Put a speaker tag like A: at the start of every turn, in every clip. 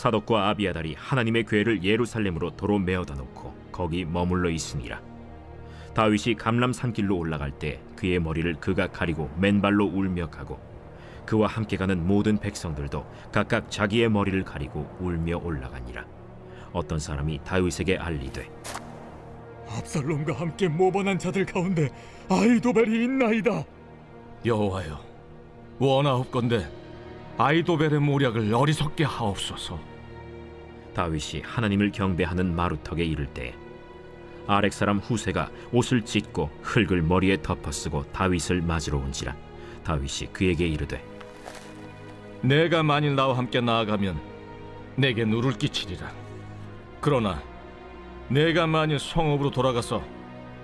A: 사독과 아비아달이 하나님의 궤를 예루살렘으로 도로 메어다 놓고 거기 머물러 있으니라. 다윗이 감람 산길로 올라갈 때 그의 머리를 그가 가리고 맨발로 울며 가고, 그와 함께 가는 모든 백성들도 각각 자기의 머리를 가리고 울며 올라가니라. 어떤 사람이 다윗에게 알리되,
B: 압살롬과 함께 모반한 자들 가운데 아히도벨이 있나이다.
C: 여호와여, 원하옵건대 아히도벨의 모략을 어리석게 하옵소서.
A: 다윗이 하나님을 경배하는 마루턱에 이를 때 아렉 사람 후세가 옷을 찢고 흙을 머리에 덮어쓰고 다윗을 맞으러 온지라. 다윗이 그에게 이르되,
C: 내가 만일 나와 함께 나아가면 내게 누를 끼치리라. 그러나 내가 만일 성읍으로 돌아가서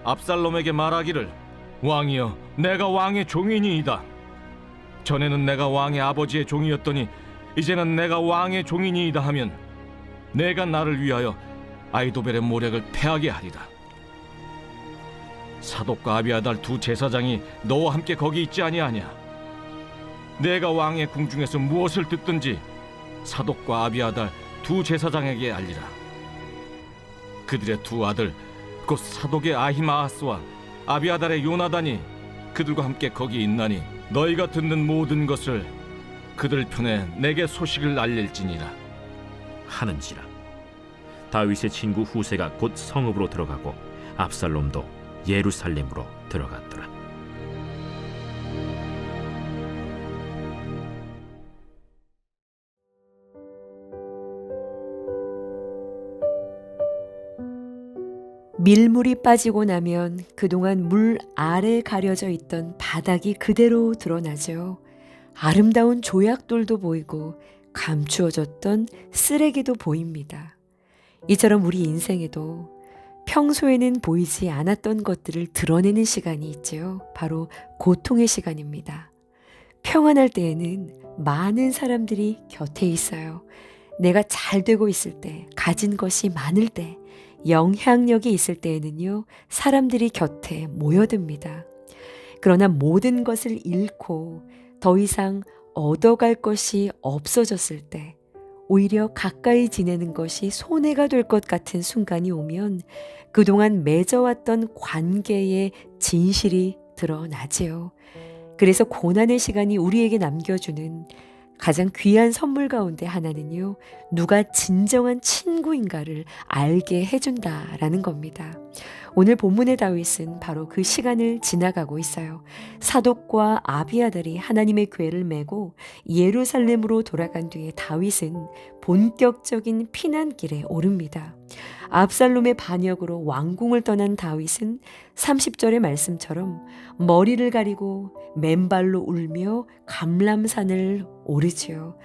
C: 압살롬에게 말하기를, 왕이여, 내가 왕의 종이니이다. 전에는 내가 왕의 아버지의 종이었더니 이제는 내가 왕의 종이니이다 하면 내가 나를 위하여 아히도벨의 모략을 패하게 하리라. 사독과 아비아달 두 제사장이 너와 함께 거기 있지 아니하냐? 내가 왕의 궁중에서 무엇을 듣든지 사독과 아비아달 두 제사장에게 알리라. 그들의 두 아들 곧 사독의 아히마아스와 아비아달의 요나단이 그들과 함께 거기 있나니 너희가 듣는 모든 것을 그들 편에 내게 소식을 알릴지니라
A: 하는지라. 다윗의 친구 후세가 곧 성읍으로 들어가고 압살롬도 예루살렘으로 들어갔더라.
D: 밀물이 빠지고 나면 그동안 물 아래 가려져 있던 바닥이 그대로 드러나죠. 아름다운 조약돌도 보이고 감추어졌던 쓰레기도 보입니다. 이처럼 우리 인생에도 평소에는 보이지 않았던 것들을 드러내는 시간이 있죠. 바로 고통의 시간입니다. 평안할 때에는 많은 사람들이 곁에 있어요. 내가 잘 되고 있을 때, 가진 것이 많을 때, 영향력이 있을 때에는요, 사람들이 곁에 모여듭니다. 그러나 모든 것을 잃고 더 이상 얻어갈 것이 없어졌을 때, 오히려 가까이 지내는 것이 손해가 될 것 같은 순간이 오면 그동안 맺어왔던 관계의 진실이 드러나지요. 그래서 고난의 시간이 우리에게 남겨주는 가장 귀한 선물 가운데 하나는요, 누가 진정한 친구인가를 알게 해준다라는 겁니다. 오늘 본문의 다윗은 바로 그 시간을 지나가고 있어요. 사독과 아비아달이 하나님의 궤를 메고 예루살렘으로 돌아간 뒤에 다윗은 본격적인 피난길에 오릅니다. 압살롬의 반역으로 왕궁을 떠난 다윗은 30절의 말씀처럼 머리를 가리고 맨발로 울며 감람산을 오르지요.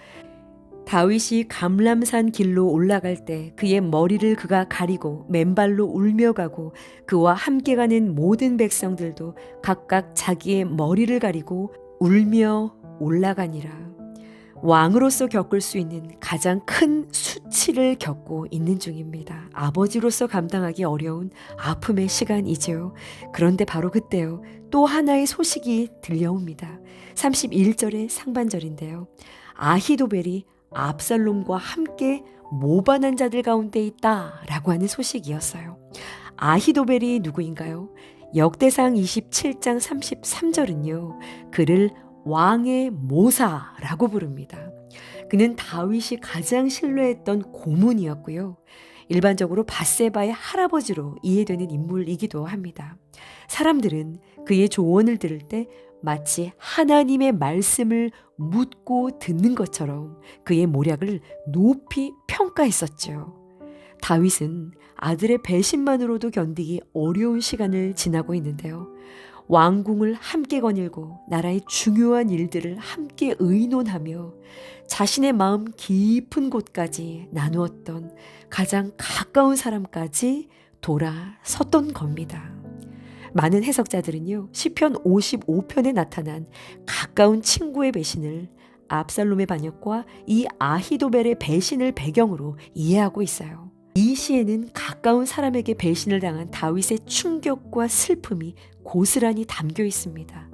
D: 다윗이 감람산 길로 올라갈 때 그의 머리를 그가 가리고 맨발로 울며 가고, 그와 함께 가는 모든 백성들도 각각 자기의 머리를 가리고 울며 올라가니라. 왕으로서 겪을 수 있는 가장 큰 수치를 겪고 있는 중입니다. 아버지로서 감당하기 어려운 아픔의 시간이죠. 그런데 바로 그때요, 또 하나의 소식이 들려옵니다. 31절의 상반절인데요. 아히도벨이 압살롬과 함께 모반한 자들 가운데 있다라고 하는 소식이었어요. 아히도벨이 누구인가요? 역대상 27장 33절은요, 그를 왕의 모사라고 부릅니다. 그는 다윗이 가장 신뢰했던 고문이었고요. 일반적으로 밧세바의 할아버지로 이해되는 인물이기도 합니다. 사람들은 그의 조언을 들을 때 마치 하나님의 말씀을 묻고 듣는 것처럼 그의 모략을 높이 평가했었죠. 다윗은 아들의 배신만으로도 견디기 어려운 시간을 지나고 있는데요. 왕궁을 함께 거닐고 나라의 중요한 일들을 함께 의논하며 자신의 마음 깊은 곳까지 나누었던 가장 가까운 사람까지 돌아섰던 겁니다. 많은 해석자들은요, 시편 55편에 나타난 가까운 친구의 배신을 압살롬의 반역과 이 아히도벨의 배신을 배경으로 이해하고 있어요. 이 시에는 가까운 사람에게 배신을 당한 다윗의 충격과 슬픔이 고스란히 담겨 있습니다.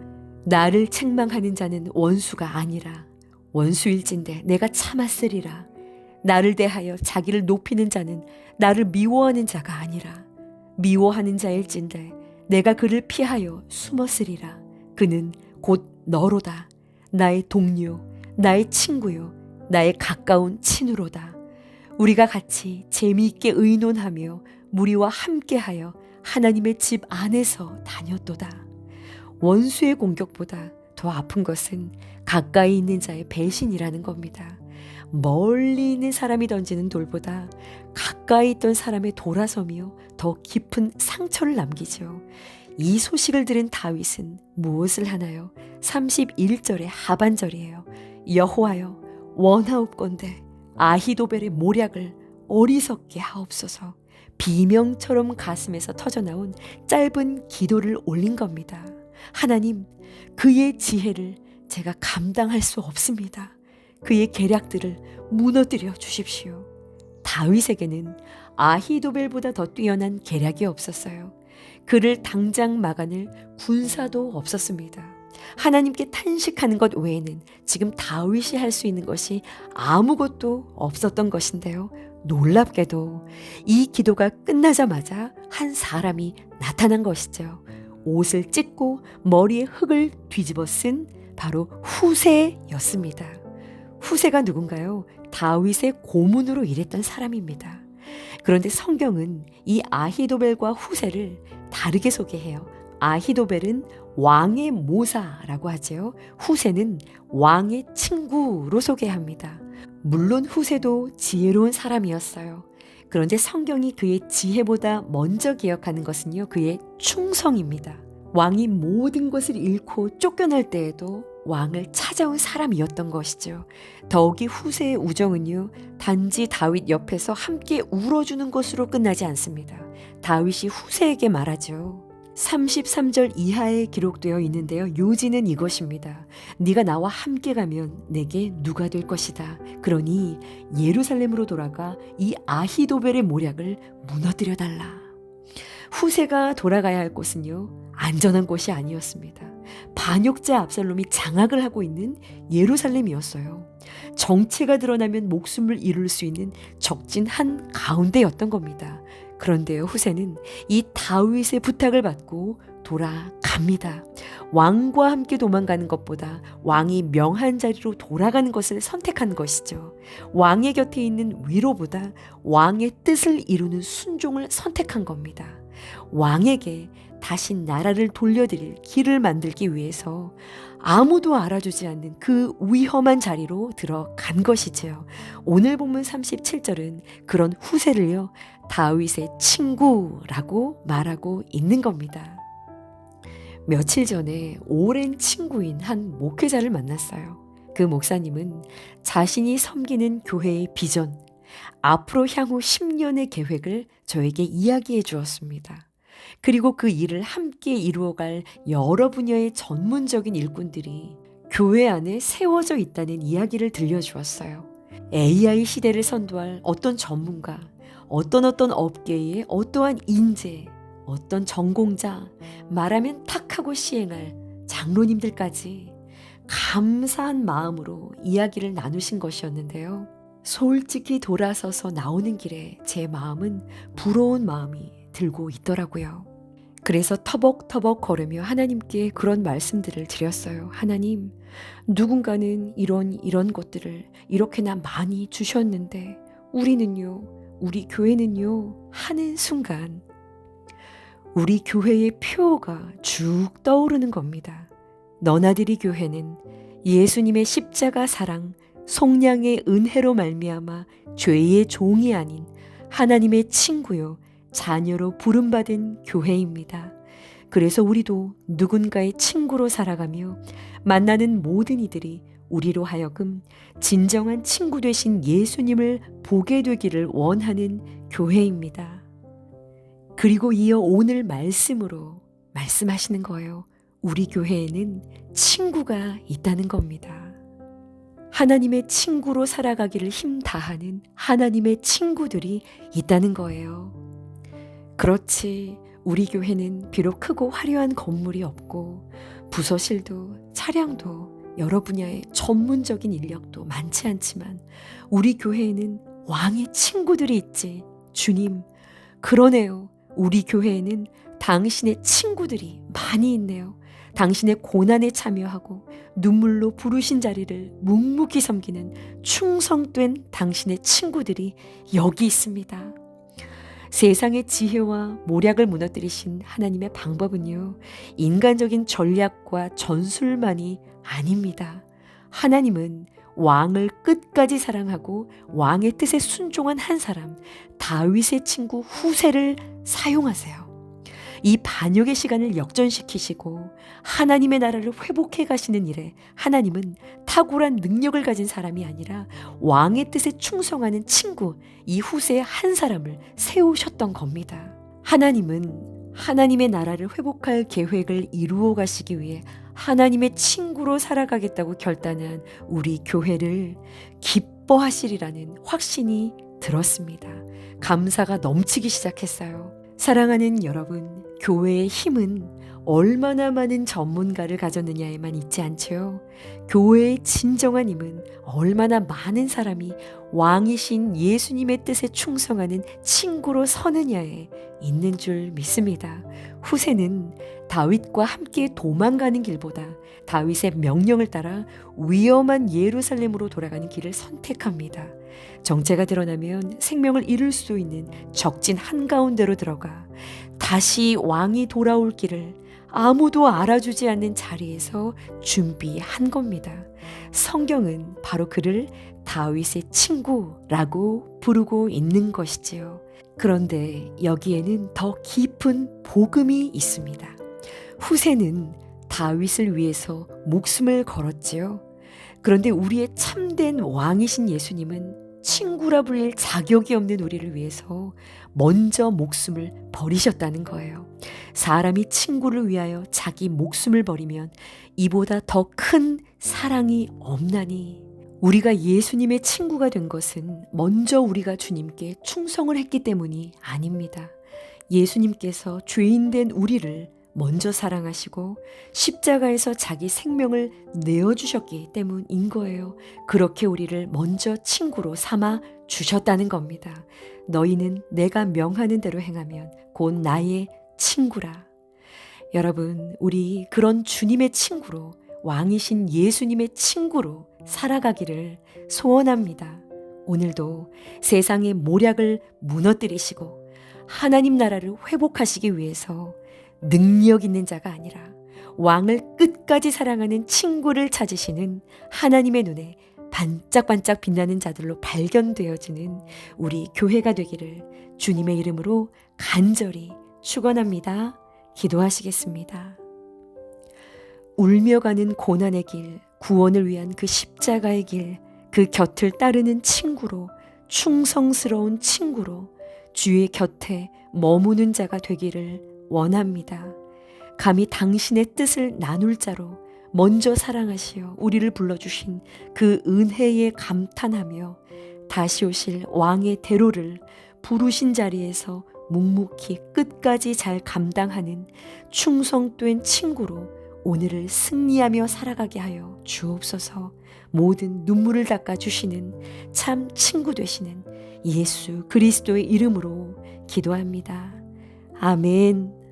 D: 나를 책망하는 자는 원수가 아니라 원수일진데 내가 참았으리라. 나를 대하여 자기를 높이는 자는 나를 미워하는 자가 아니라 미워하는 자일진데 내가 그를 피하여 숨었으리라. 그는 곧 너로다. 나의 동료, 나의 친구요, 나의 가까운 친우로다. 우리가 같이 재미있게 의논하며 무리와 함께하여 하나님의 집 안에서 다녔도다. 원수의 공격보다 더 아픈 것은 가까이 있는 자의 배신이라는 겁니다. 멀리 있는 사람이 던지는 돌보다 가까이 있던 사람의 돌아서며 더 깊은 상처를 남기죠. 이 소식을 들은 다윗은 무엇을 하나요? 31절의 하반절이에요. 여호와여, 원하옵건대 아히도벨의 모략을 어리석게 하옵소서. 비명처럼 가슴에서 터져나온 짧은 기도를 올린 겁니다. 하나님, 그의 지혜를 제가 감당할 수 없습니다. 그의 계략들을 무너뜨려 주십시오. 다윗에게는 아히도벨보다 더 뛰어난 계략이 없었어요. 그를 당장 막아낼 군사도 없었습니다. 하나님께 탄식하는 것 외에는 지금 다윗이 할 수 있는 것이 아무것도 없었던 것인데요. 놀랍게도 이 기도가 끝나자마자 한 사람이 나타난 것이죠. 옷을 찢고 머리에 흙을 뒤집어 쓴 바로 후세였습니다. 후세가 누군가요? 다윗의 고문으로 일했던 사람입니다. 그런데 성경은 이 아히도벨과 후세를 다르게 소개해요. 아히도벨은 왕의 모사라고 하죠. 후세는 왕의 친구로 소개합니다. 물론 후세도 지혜로운 사람이었어요. 그런데 성경이 그의 지혜보다 먼저 기억하는 것은요, 그의 충성입니다. 왕이 모든 것을 잃고 쫓겨날 때에도 왕을 찾아온 사람이었던 것이죠. 더욱이 후세의 우정은요, 단지 다윗 옆에서 함께 울어주는 것으로 끝나지 않습니다. 다윗이 후세에게 말하죠. 33절 이하에 기록되어 있는데요. 요지는 이것입니다. 네가 나와 함께 가면 내게 누가 될 것이다. 그러니 예루살렘으로 돌아가 이 아히도벨의 모략을 무너뜨려 달라. 후세가 돌아가야 할 곳은요, 안전한 곳이 아니었습니다. 반역자 압살롬이 장악을 하고 있는 예루살렘이었어요. 정체가 드러나면 목숨을 잃을 수 있는 적진 한 가운데였던 겁니다. 그런데요, 후세는 이 다윗의 부탁을 받고 돌아갑니다. 왕과 함께 도망가는 것보다 왕이 명한 자리로 돌아가는 것을 선택한 것이죠. 왕의 곁에 있는 위로보다 왕의 뜻을 이루는 순종을 선택한 겁니다. 왕에게 다시 나라를 돌려드릴 길을 만들기 위해서 아무도 알아주지 않는 그 위험한 자리로 들어간 것이지요. 오늘 본문 37절은 그런 후세를요, 다윗의 친구라고 말하고 있는 겁니다. 며칠 전에 오랜 친구인 한 목회자를 만났어요. 그 목사님은 자신이 섬기는 교회의 비전, 앞으로 향후 10년의 계획을 저에게 이야기해 주었습니다. 그리고 그 일을 함께 이루어갈 여러 분야의 전문적인 일꾼들이 교회 안에 세워져 있다는 이야기를 들려주었어요. AI 시대를 선도할 어떤 전문가, 어떤 업계의 어떠한 인재, 어떤 전공자, 말하면 탁하고 시행할 장로님들까지 감사한 마음으로 이야기를 나누신 것이었는데요. 솔직히 돌아서서 나오는 길에 제 마음은 부러운 마음이 들고 있더라고요. 그래서 터벅터벅 걸으며 하나님께 그런 말씀들을 드렸어요. 하나님, 누군가는 이런 것들을 이렇게나 많이 주셨는데 우리 교회는요 하는 순간 우리 교회의 표가 쭉 떠오르는 겁니다. 너나들이 교회는 예수님의 십자가 사랑, 속량의 은혜로 말미암아 죄의 종이 아닌 하나님의 친구요 자녀로 부름받은 교회입니다. 그래서 우리도 누군가의 친구로 살아가며 만나는 모든 이들이 우리로 하여금 진정한 친구 되신 예수님을 보게 되기를 원하는 교회입니다. 그리고 이어 오늘 말씀으로 말씀하시는 거예요. 우리 교회에는 친구가 있다는 겁니다. 하나님의 친구로 살아가기를 힘 다하는 하나님의 친구들이 있다는 거예요. 그렇지, 우리 교회는 비록 크고 화려한 건물이 없고 부서실도 차량도 여러 분야의 전문적인 인력도 많지 않지만 우리 교회에는 왕의 친구들이 있지. 주님, 그러네요. 우리 교회에는 당신의 친구들이 많이 있네요. 당신의 고난에 참여하고 눈물로 부르신 자리를 묵묵히 섬기는 충성된 당신의 친구들이 여기 있습니다. 세상의 지혜와 모략을 무너뜨리신 하나님의 방법은요, 인간적인 전략과 전술만이 아닙니다. 하나님은 왕을 끝까지 사랑하고 왕의 뜻에 순종한 한 사람, 다윗의 친구 후세를 사용하세요. 이 반역의 시간을 역전시키시고 하나님의 나라를 회복해 가시는 일에 하나님은 탁월한 능력을 가진 사람이 아니라 왕의 뜻에 충성하는 친구, 이 후세 한 사람을 세우셨던 겁니다. 하나님은 하나님의 나라를 회복할 계획을 이루어 가시기 위해 하나님의 친구로 살아가겠다고 결단한 우리 교회를 기뻐하시리라는 확신이 들었습니다. 감사가 넘치기 시작했어요. 사랑하는 여러분, 교회의 힘은 얼마나 많은 전문가를 가졌느냐에만 있지 않죠. 교회의 진정한 힘은 얼마나 많은 사람이 왕이신 예수님의 뜻에 충성하는 친구로 서느냐에 있는 줄 믿습니다. 후세는 다윗과 함께 도망가는 길보다 다윗의 명령을 따라 위험한 예루살렘으로 돌아가는 길을 선택합니다. 정체가 드러나면 생명을 잃을 수 있는 적진 한가운데로 들어가 다시 왕이 돌아올 길을 아무도 알아주지 않는 자리에서 준비한 겁니다. 성경은 바로 그를 다윗의 친구라고 부르고 있는 것이지요. 그런데 여기에는 더 깊은 복음이 있습니다. 후세는 다윗을 위해서 목숨을 걸었지요. 그런데 우리의 참된 왕이신 예수님은 친구라 불릴 자격이 없는 우리를 위해서 먼저 목숨을 버리셨다는 거예요. 사람이 친구를 위하여 자기 목숨을 버리면 이보다 더 큰 사랑이 없나니. 우리가 예수님의 친구가 된 것은 먼저 우리가 주님께 충성을 했기 때문이 아닙니다. 예수님께서 죄인된 우리를 먼저 사랑하시고 십자가에서 자기 생명을 내어주셨기 때문인 거예요. 그렇게 우리를 먼저 친구로 삼아 주셨다는 겁니다. 너희는 내가 명하는 대로 행하면 곧 나의 친구라. 여러분, 우리 그런 주님의 친구로, 왕이신 예수님의 친구로 살아가기를 소원합니다. 오늘도 세상의 모략을 무너뜨리시고 하나님 나라를 회복하시기 위해서 능력 있는 자가 아니라 왕을 끝까지 사랑하는 친구를 찾으시는 하나님의 눈에 반짝반짝 빛나는 자들로 발견되어지는 우리 교회가 되기를 주님의 이름으로 간절히 축원합니다. 기도하시겠습니다. 울며 가는 고난의 길, 구원을 위한 그 십자가의 길, 그 곁을 따르는 친구로, 충성스러운 친구로 주의 곁에 머무는 자가 되기를 원합니다. 감히 당신의 뜻을 나눌 자로 먼저 사랑하시어 우리를 불러주신 그 은혜에 감탄하며 다시 오실 왕의 대로를 부르신 자리에서 묵묵히 끝까지 잘 감당하는 충성된 친구로 오늘을 승리하며 살아가게 하여 주옵소서. 모든 눈물을 닦아주시는 참 친구 되시는 예수 그리스도의 이름으로 기도합니다. 아멘.